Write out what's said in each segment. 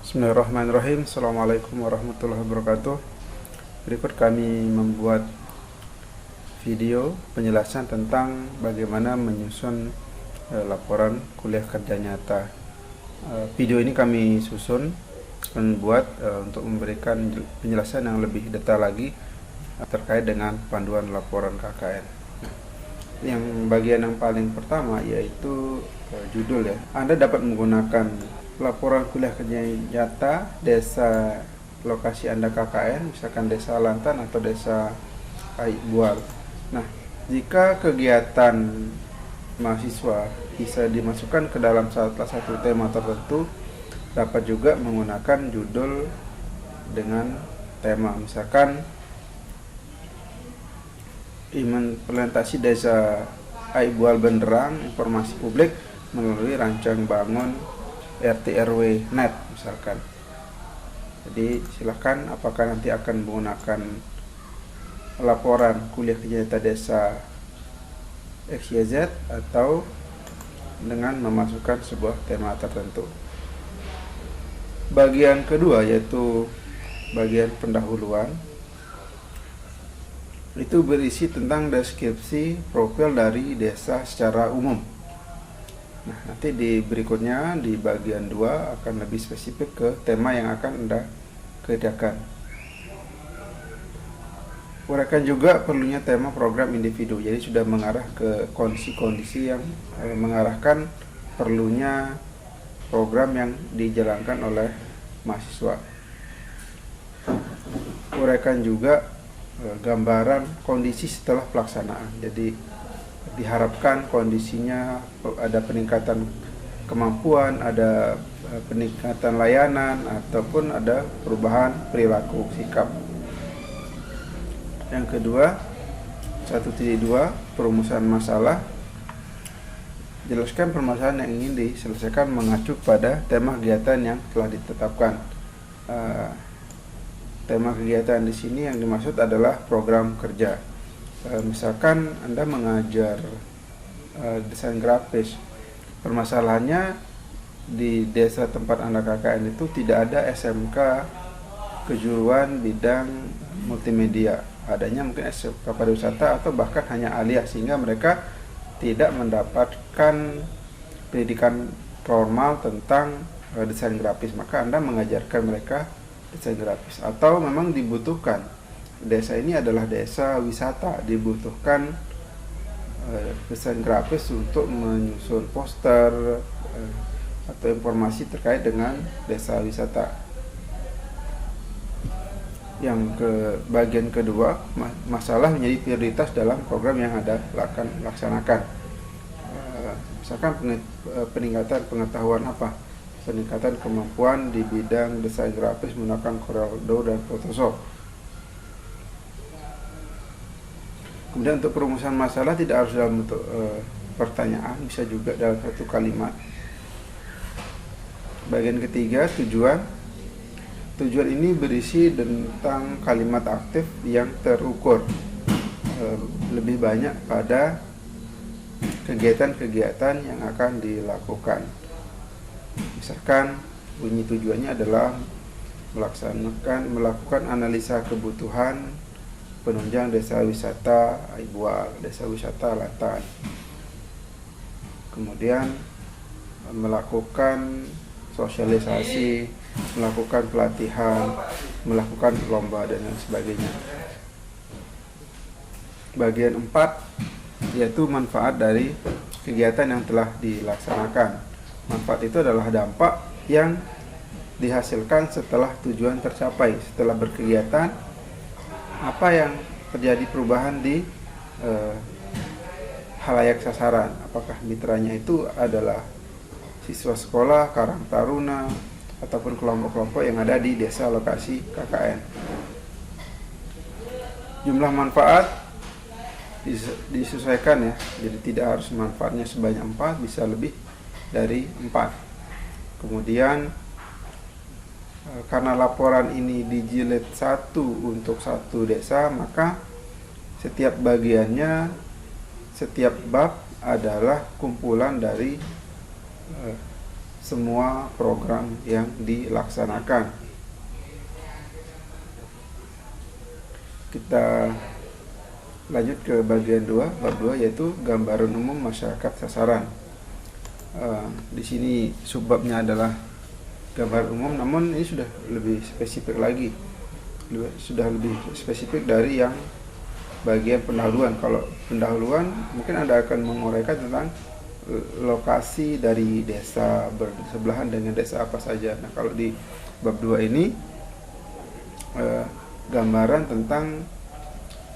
Bismillahirrahmanirrahim. Assalamualaikum warahmatullahi wabarakatuh. Berikut kami membuat video penjelasan tentang bagaimana menyusun laporan kuliah kerja nyata. Video ini kami susun dan buat untuk memberikan penjelasan yang lebih detail lagi terkait dengan panduan laporan KKN. Yang bagian yang paling pertama yaitu judul ya. Anda dapat menggunakan laporan kuliah kerja nyata desa lokasi Anda KKN, misalkan desa Lantan atau desa Aibual. Nah, jika kegiatan mahasiswa bisa dimasukkan ke dalam salah satu tema tertentu, dapat juga menggunakan judul dengan tema, misalkan implementasi desa Aibual Benderang, informasi publik melalui rancang bangun RT RW net misalkan. Jadi silahkan apakah nanti akan menggunakan laporan kuliah kerja nyata desa XYZ atau dengan memasukkan sebuah tema tertentu. Bagian kedua yaitu bagian pendahuluan, itu berisi tentang deskripsi profil dari desa secara umum. Nah, nanti di berikutnya di bagian 2 akan lebih spesifik ke tema yang akan Anda kerjakan. Uraikan juga perlunya tema program individu, jadi sudah mengarah ke kondisi-kondisi yang mengarahkan perlunya program yang dijalankan oleh mahasiswa. Uraikan juga gambaran kondisi setelah pelaksanaan, jadi diharapkan kondisinya ada peningkatan kemampuan, ada peningkatan layanan, ataupun ada perubahan perilaku sikap. Yang kedua, 1.2 perumusan masalah. Jelaskan permasalahan yang ingin diselesaikan mengacu pada tema kegiatan yang telah ditetapkan. Tema kegiatan di sini yang dimaksud adalah program kerja. Misalkan Anda mengajar desain grafis, permasalahannya di desa tempat Anda KKN itu tidak ada SMK kejuruan bidang multimedia, adanya mungkin SMK pariwisata atau bahkan hanya aliyah, sehingga mereka tidak mendapatkan pendidikan formal tentang desain grafis. Maka Anda mengajarkan mereka desain grafis, atau memang dibutuhkan desa ini adalah desa wisata, dibutuhkan desain grafis untuk menyusun poster atau informasi terkait dengan desa wisata. Yang ke bagian kedua, masalah menjadi prioritas dalam program yang ada laksanakan. Misalkan peningkatan pengetahuan apa? Peningkatan kemampuan di bidang desain grafis menggunakan Corel dan Photoshop. Kemudian untuk perumusan masalah tidak harus dalam bentuk pertanyaan, bisa juga dalam satu kalimat. Bagian ketiga, tujuan. Tujuan ini berisi tentang kalimat aktif yang terukur, lebih banyak pada kegiatan-kegiatan yang akan dilakukan. Misalkan bunyi tujuannya adalah melakukan analisa kebutuhan penunjang desa wisata Aibual, desa wisata Lantan. Kemudian melakukan sosialisasi, melakukan pelatihan, melakukan lomba dan lain sebagainya. Bagian 4 yaitu manfaat dari kegiatan yang telah dilaksanakan. Manfaat itu adalah dampak yang dihasilkan setelah tujuan tercapai. Setelah berkegiatan, apa yang terjadi perubahan di halayak sasaran, apakah mitranya itu adalah siswa sekolah, karang taruna, ataupun kelompok-kelompok yang ada di desa lokasi KKN. Jumlah manfaat disesuaikan ya, jadi tidak harus manfaatnya sebanyak 4, bisa lebih dari 4. Kemudian karena laporan ini dijilid 1 untuk satu desa, maka setiap bagiannya, setiap bab adalah kumpulan dari semua program yang dilaksanakan. Kita lanjut ke bagian 2, bab 2, yaitu gambaran umum masyarakat sasaran. Di sini subbabnya adalah gambaran umum, namun ini sudah lebih spesifik lagi, sudah lebih spesifik dari yang bagian pendahuluan. Kalau pendahuluan mungkin Anda akan menguraikan tentang lokasi dari desa bersebelahan dengan desa apa saja. Nah, kalau di bab 2 ini gambaran tentang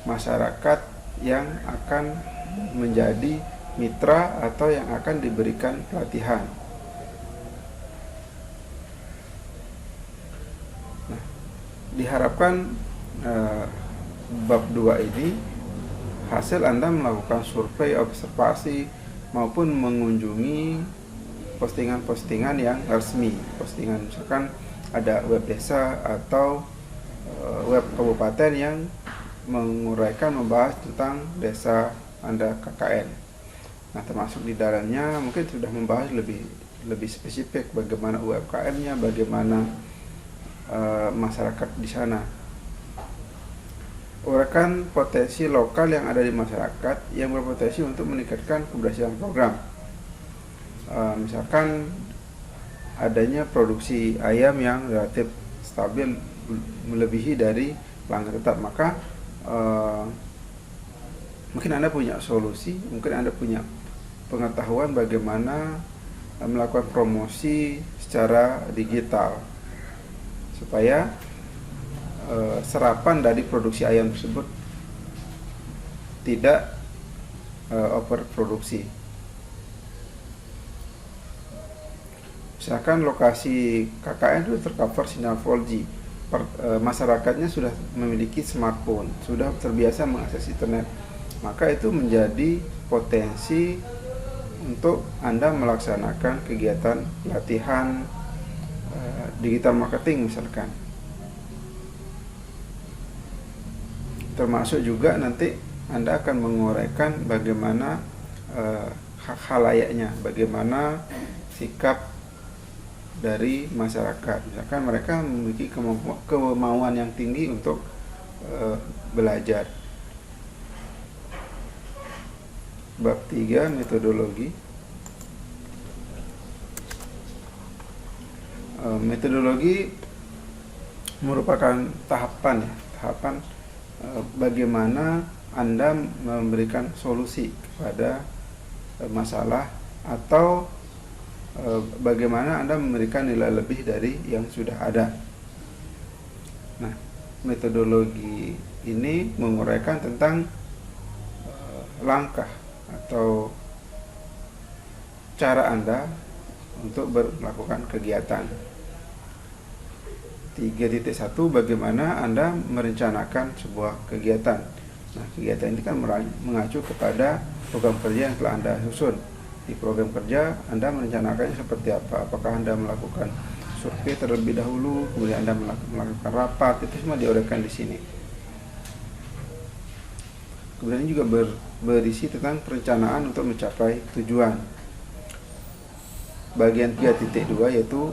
masyarakat yang akan menjadi mitra atau yang akan diberikan pelatihan. Nah, diharapkan bab 2 ini hasil Anda melakukan survei, observasi maupun mengunjungi postingan-postingan yang resmi, postingan misalkan ada web desa atau web kabupaten yang menguraikan, membahas tentang desa Anda KKN. Nah, termasuk di dalamnya mungkin sudah membahas lebih spesifik bagaimana UMKM-nya, bagaimana masyarakat di sana. Uraikan potensi lokal yang ada di masyarakat yang berpotensi untuk meningkatkan keberhasilan program. Misalkan adanya produksi ayam yang relatif stabil melebihi dari pelanggan tetap, maka mungkin Anda punya solusi, mungkin Anda punya pengetahuan bagaimana melakukan promosi secara digital supaya serapan dari produksi ayam tersebut tidak overproduksi. Misalkan lokasi KKN itu tercover sinyal 4G, masyarakatnya sudah memiliki smartphone, sudah terbiasa mengakses internet, maka itu menjadi potensi untuk Anda melaksanakan kegiatan pelatihan digital marketing misalkan. Termasuk juga nanti Anda akan menguraikan bagaimana khalayaknya, bagaimana sikap dari masyarakat. Misalkan mereka memiliki kemauan yang tinggi untuk belajar. Bab 3, metodologi. Metodologi merupakan tahapan bagaimana Anda memberikan solusi kepada masalah atau bagaimana Anda memberikan nilai lebih dari yang sudah ada. Nah, metodologi ini menguraikan tentang langkah atau cara Anda untuk melakukan kegiatan. 3.1, bagaimana Anda merencanakan sebuah kegiatan. Nah, kegiatan ini kan mengacu kepada program kerja yang telah Anda susun. Di program kerja Anda merencanakannya seperti apa? Apakah Anda melakukan survei terlebih dahulu, kemudian Anda melakukan rapat, itu semua diuraikan di sini. Kemudian juga berisi tentang perencanaan untuk mencapai tujuan. Bagian 3.2 yaitu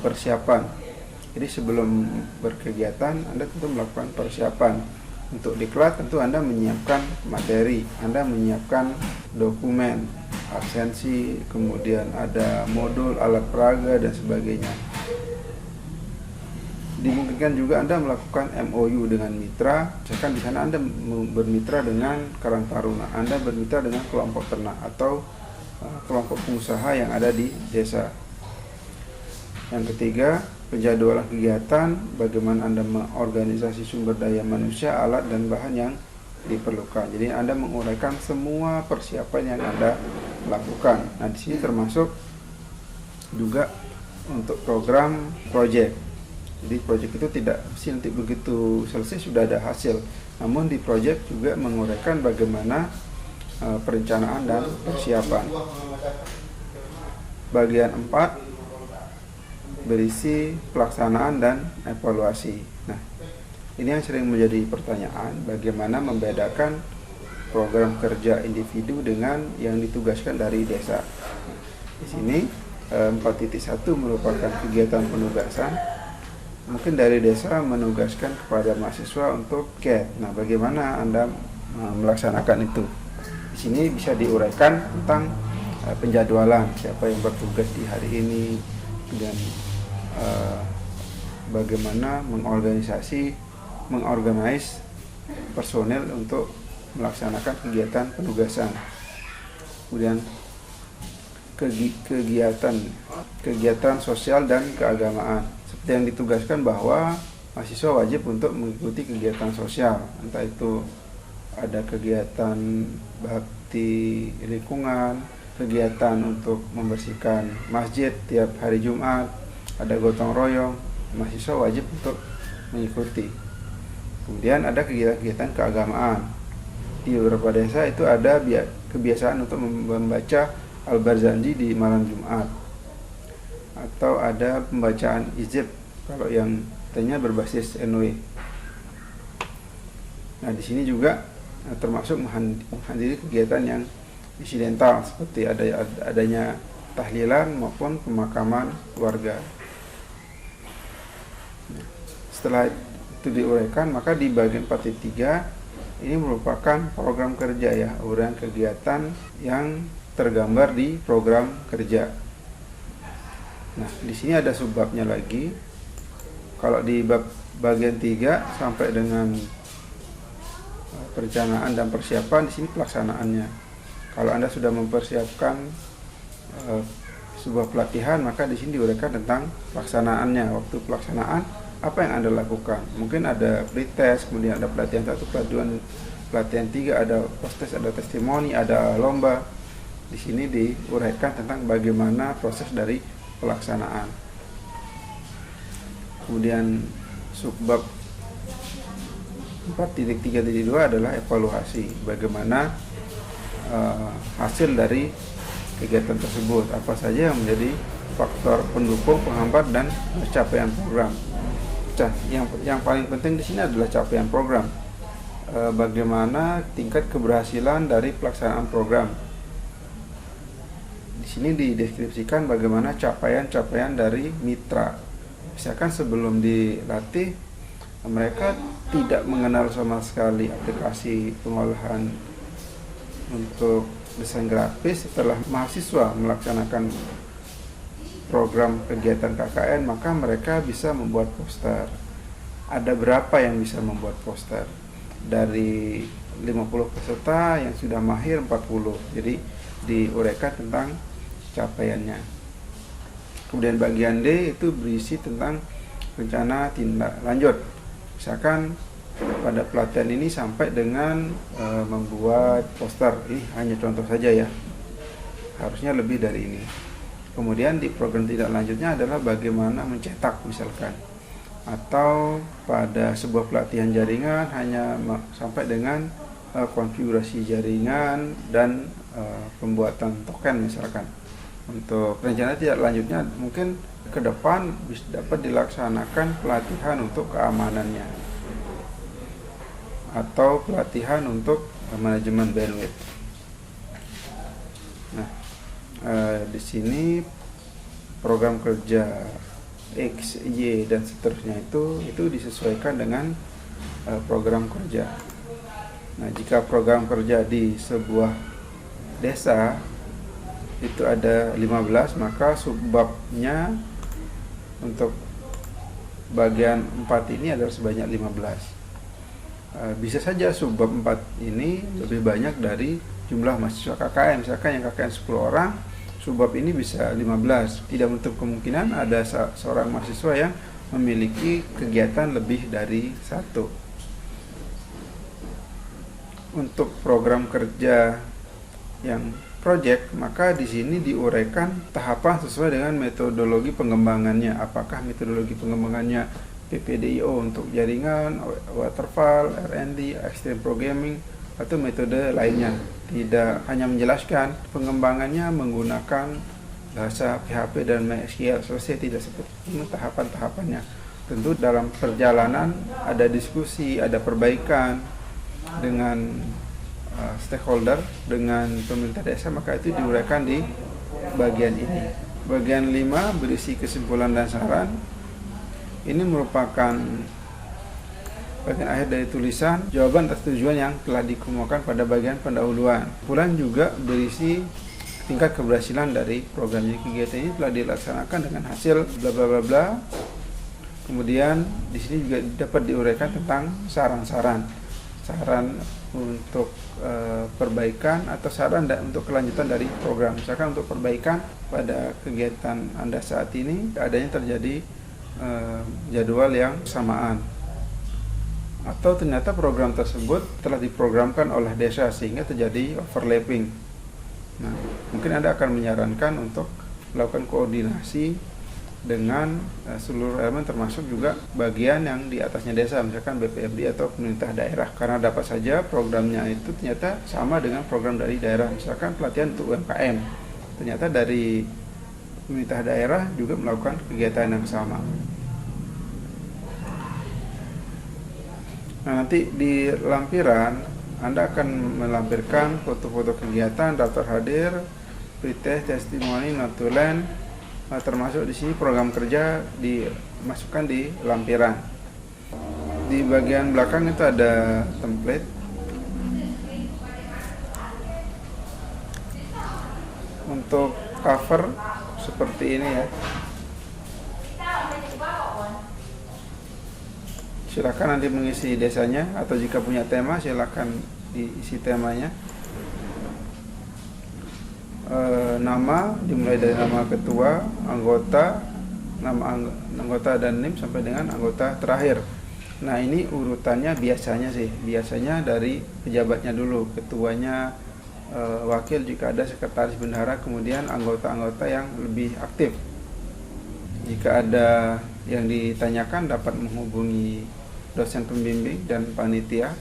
persiapan. Jadi sebelum berkegiatan Anda tentu melakukan persiapan. Untuk diklat tentu Anda menyiapkan materi, Anda menyiapkan dokumen, absensi, kemudian ada modul, alat peraga dan sebagainya. Dimungkinkan juga Anda melakukan MOU dengan mitra, misalkan di sana Anda bermitra dengan Karang Taruna, Anda bermitra dengan kelompok ternak atau kelompok pengusaha yang ada di desa. Yang ketiga, penjadwalan kegiatan, bagaimana Anda mengorganisasi sumber daya manusia, alat dan bahan yang diperlukan. Jadi Anda menguraikan semua persiapan yang Anda lakukan. Nah, di sini termasuk juga untuk program project. Jadi project itu tidak mesti nanti begitu selesai sudah ada hasil. Namun di project juga menguraikan bagaimana perencanaan dan persiapan. Bagian 4 berisi pelaksanaan dan evaluasi. Nah, ini yang sering menjadi pertanyaan, bagaimana membedakan program kerja individu dengan yang ditugaskan dari desa. Di sini 4.1 merupakan kegiatan penugasan. Mungkin dari desa menugaskan kepada mahasiswa untuk CAT. Nah, bagaimana Anda melaksanakan itu? Di sini bisa diuraikan tentang penjadwalan, siapa yang bertugas di hari ini, dan bagaimana mengorganize personel untuk melaksanakan kegiatan penugasan. Kemudian kegiatan sosial dan keagamaan, seperti yang ditugaskan bahwa mahasiswa wajib untuk mengikuti kegiatan sosial, entah itu ada kegiatan bakti lingkungan, kegiatan untuk membersihkan masjid tiap hari Jumat, ada gotong royong, mahasiswa wajib untuk mengikuti. Kemudian ada kegiatan-kegiatan keagamaan. Di beberapa desa itu ada kebiasaan untuk membaca Al-Barzanji di malam Jumat, atau ada pembacaan Hizb kalau yang tanya berbasis NW. Nah, di sini juga termasuk menghadiri kegiatan yang insidental, seperti adanya tahlilan maupun pemakaman keluarga. Setelah itu diuraikan, maka di bagian 4.3 ini merupakan program kerja ya, uraian kegiatan yang tergambar di program kerja. Nah, di sini ada subbabnya lagi. Kalau di bab bagian 3 sampai dengan perencanaan dan persiapan, di sini pelaksanaannya. Kalau Anda sudah mempersiapkan sebuah pelatihan, maka di sini diuraikan tentang pelaksanaannya. Waktu pelaksanaan, apa yang Anda lakukan? Mungkin ada pretest, kemudian ada pelatihan 1, pelatihan 3, ada post-test, ada testimoni, ada lomba. Di sini diuraikan tentang bagaimana proses dari pelaksanaan. Kemudian subbab 4.3.2 adalah evaluasi, bagaimana hasil dari kegiatan tersebut, apa saja yang menjadi faktor pendukung, penghambat, dan capaian program. Yang paling penting di sini adalah capaian program. Bagaimana tingkat keberhasilan dari pelaksanaan program. Di sini dideskripsikan bagaimana capaian-capaian dari mitra. Misalkan sebelum dilatih, mereka tidak mengenal sama sekali aplikasi pengolahan untuk desain grafis. Setelah mahasiswa melaksanakan program kegiatan KKN, maka mereka bisa membuat poster. Ada berapa yang bisa membuat poster? Dari 50 peserta yang sudah mahir 40. Jadi diuraikan tentang capaiannya. Kemudian bagian D itu berisi tentang rencana tindak lanjut. Misalkan pada pelatihan ini sampai dengan membuat poster. Ini hanya contoh saja ya. Harusnya lebih dari ini. Kemudian di program tindak lanjutnya adalah bagaimana mencetak misalkan. Atau pada sebuah pelatihan jaringan hanya sampai dengan konfigurasi jaringan dan pembuatan token misalkan. Untuk rencana tindak lanjutnya mungkin ke depan bisa dapat dilaksanakan pelatihan untuk keamanannya atau pelatihan untuk manajemen bandwidth. Nah, di sini program kerja X, Y, dan seterusnya itu disesuaikan dengan program kerja. Nah, jika program kerja di sebuah desa itu ada 15, maka subbabnya untuk bagian 4 ini adalah sebanyak 15. Bisa saja subbab 4 ini lebih banyak dari jumlah mahasiswa KKN. Misalkan yang KKN 10 orang, subbab ini bisa 15. Tidak menutup kemungkinan ada seorang mahasiswa yang memiliki kegiatan lebih dari 1. Untuk program kerja yang project, maka di sini diuraikan tahapan sesuai dengan metodologi pengembangannya. Apakah metodologi pengembangannya PPDIO untuk jaringan, waterfall, R&D, extreme programming, atau metode lainnya. Tidak hanya menjelaskan pengembangannya menggunakan bahasa PHP dan MySQL selesai, tidak seperti itu tahapan-tahapannya. Tentu dalam perjalanan ada diskusi, ada perbaikan dengan stakeholder, dengan pemerintah desa, maka itu diuraikan di bagian ini. Bagian 5 berisi kesimpulan dan saran. Ini merupakan bagian akhir dari tulisan jawaban atas tujuan yang telah dikemukakan pada bagian pendahuluan. Kesimpulan juga berisi tingkat keberhasilan dari program. Jadi kegiatan ini telah dilaksanakan dengan hasil bla bla bla bla. Kemudian di sini juga dapat diuraikan tentang saran untuk perbaikan atau saran untuk kelanjutan dari program. Misalkan untuk perbaikan pada kegiatan Anda saat ini adanya terjadi jadwal yang samaan, atau ternyata program tersebut telah diprogramkan oleh desa sehingga terjadi overlapping. Nah, mungkin Anda akan menyarankan untuk melakukan koordinasi dengan seluruh elemen, termasuk juga bagian yang di atasnya desa, misalkan BPFD atau pemerintah daerah, karena dapat saja programnya itu ternyata sama dengan program dari daerah. Misalkan pelatihan untuk UMKM, ternyata dari pemerintah daerah juga melakukan kegiatan yang sama. Nah, nanti di lampiran Anda akan melampirkan foto-foto kegiatan, daftar hadir, pretest, testimoni, notulen, termasuk di sini program kerja dimasukkan di lampiran. Di bagian belakang itu ada template. Untuk cover seperti ini ya. Silakan nanti mengisi desanya, atau jika punya tema silakan diisi temanya. Nama dimulai dari nama ketua, anggota, nama anggota dan NIM sampai dengan anggota terakhir. Nah, ini urutannya biasanya dari pejabatnya dulu, ketuanya, wakil jika ada, sekretaris bendahara, kemudian anggota-anggota yang lebih aktif. Jika ada yang ditanyakan dapat menghubungi dosen pembimbing dan panitia.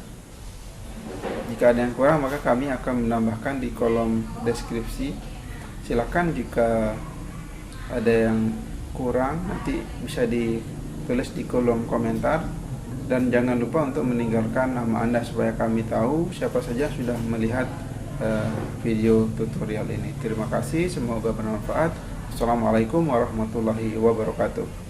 Jika ada yang kurang maka kami akan menambahkan di kolom deskripsi. Silakan jika ada yang kurang nanti bisa ditulis di kolom komentar, dan jangan lupa untuk meninggalkan nama Anda supaya kami tahu siapa saja sudah melihat video tutorial ini. Terima kasih, semoga bermanfaat. Assalamualaikum warahmatullahi wabarakatuh.